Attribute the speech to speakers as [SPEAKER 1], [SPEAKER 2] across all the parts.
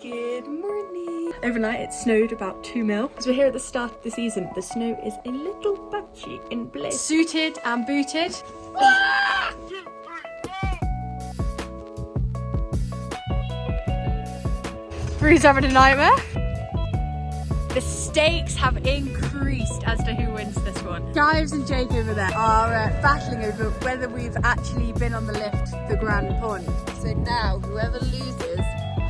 [SPEAKER 1] Good morning. Overnight it snowed about 2 mil. As we're here at the start of the season, the snow is a little patchy in place. Suited and booted. Bruce having a nightmare. The stakes have increased as to who wins this one. Giles and Jake over there are battling over whether we've actually been on the lift to the Grand Pond.
[SPEAKER 2] So now whoever loses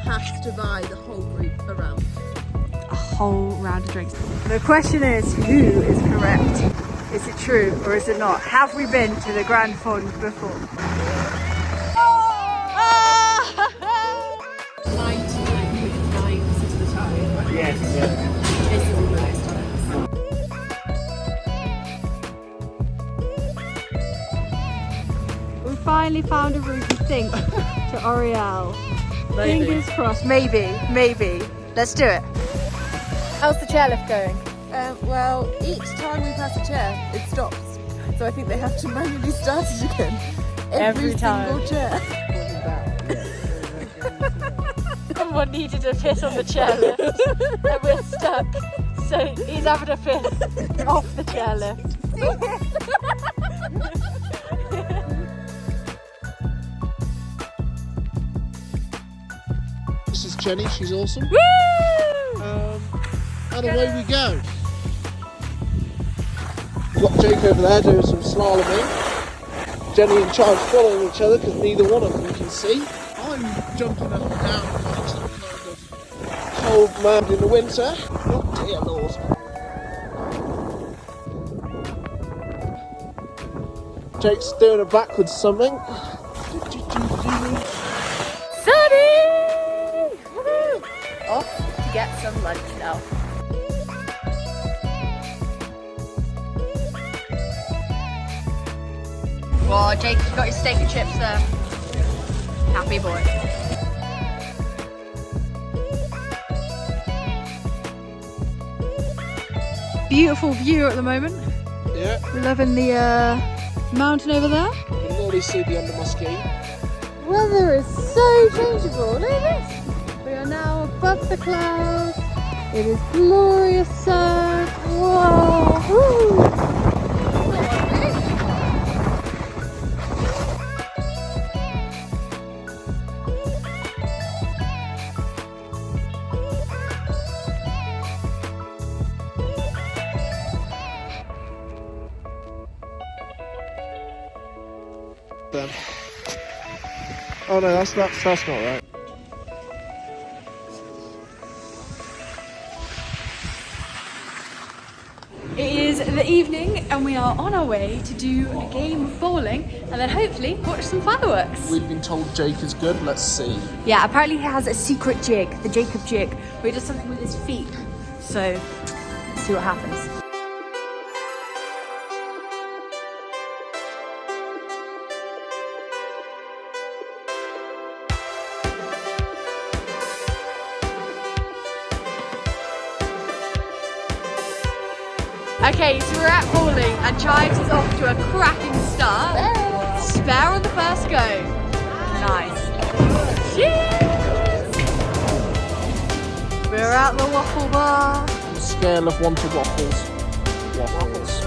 [SPEAKER 2] has to buy the whole group a round.
[SPEAKER 1] A whole round of drinks. The question is, who is correct? Is it true or is it not? Have we been to the Grand Pond before?
[SPEAKER 2] 99% of the time.
[SPEAKER 3] Yes, yeah.
[SPEAKER 2] It's all those times.
[SPEAKER 1] We finally found a route, we think, to Oriel.
[SPEAKER 3] Maybe.
[SPEAKER 1] Fingers crossed. Maybe. Let's do it. How's the chairlift going?
[SPEAKER 2] Well, each time we pass a chair, it stops. So I think they have to manually start it again. Every
[SPEAKER 1] time.
[SPEAKER 2] single chair.
[SPEAKER 1] Someone needed a piss on the chairlift and we're stuck. So he's having a piss off the chairlift.
[SPEAKER 3] This is Jenny, she's awesome.
[SPEAKER 1] Woo!
[SPEAKER 3] And away we go. We've got Jake over there doing some slaloming. Jenny and Charles following each other because neither one of them can see. I'm jumping up and down like some kind of cold man in the winter. Oh dear Lord. Jake's doing a backwards something.
[SPEAKER 1] Sunny! Woo! Off to get some lunch now. Whoa, Jake, you got your steak and chips there. Happy boy. Beautiful view at the moment.
[SPEAKER 3] Yeah,
[SPEAKER 1] We're loving the mountain over there.
[SPEAKER 3] you can already see the under my ski.
[SPEAKER 1] Weather is so changeable. Look at this. We are now above the clouds. It is glorious sun. Whoa. Woo.
[SPEAKER 3] Then. Oh no, that's not right.
[SPEAKER 1] It is the evening and we are on our way to do a game of bowling and then hopefully watch some fireworks.
[SPEAKER 3] We've been told Jake is good, let's see.
[SPEAKER 1] Yeah, apparently he has a secret jig, the Jacob jig, where he does something with his feet. So, let's see what happens. Okay, so we're at bowling and Chives is off to a cracking start. Spare on the first go. Nice. Cheers! We're at the waffle bar.
[SPEAKER 3] Scale of 1 to waffles. Waffles.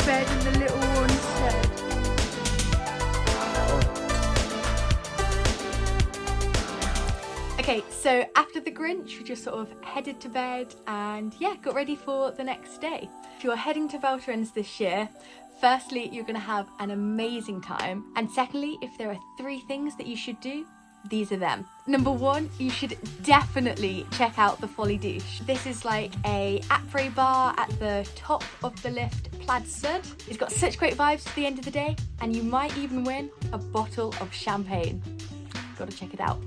[SPEAKER 1] Bed in the little one set. Okay, so after the Grinch, we just sort of headed to bed and yeah, got ready for the next day. If you're heading to Val Thorens this year, firstly, you're going to have an amazing time. And secondly, if there are 3 things that you should do, these are them. Number 1, you should definitely check out the Folly Douche. This is like a après bar at the top of the lift, plaid stud. It's got such great vibes for the end of the day, and you might even win a bottle of champagne. Gotta check it out.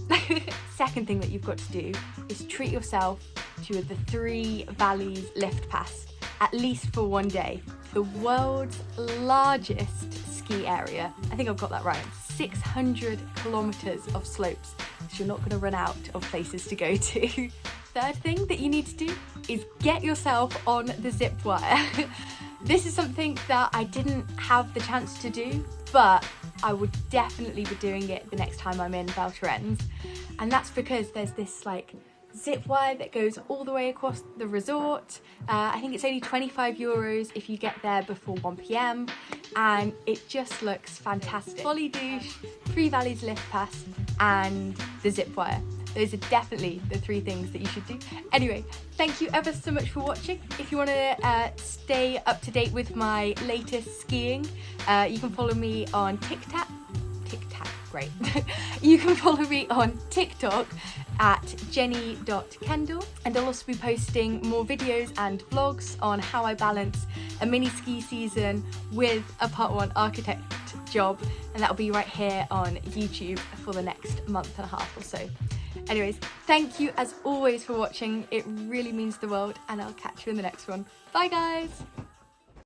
[SPEAKER 1] Second thing that you've got to do is treat yourself to the 3 Valleys lift pass, at least for one day. The world's largest ski area. I think I've got that right. 600 kilometers of slopes, so you're not going to run out of places to go to. Third thing that you need to do is get yourself on the zip wire. This is something that I didn't have the chance to do, but I would definitely be doing it the next time I'm in Val Thorens. And that's because there's this like zip wire that goes all the way across the resort. I think it's only 25 euros if you get there before 1 p.m. and it just looks fantastic. Folly douche, 3 valleys lift pass and the zip wire. Those are definitely the 3 things that you should do. Anyway, thank you ever so much for watching. If you want to stay up to date with my latest skiing, you can follow me on TikTok, great. You can follow me on TikTok at jenny.kendall, and I'll also be posting more videos and vlogs on how I balance a mini ski season with a part 1 architect job, and that'll be right here on YouTube for the next month and a half or so. Anyways, thank you as always for watching. It really means the world, and I'll catch you in the next one. Bye guys!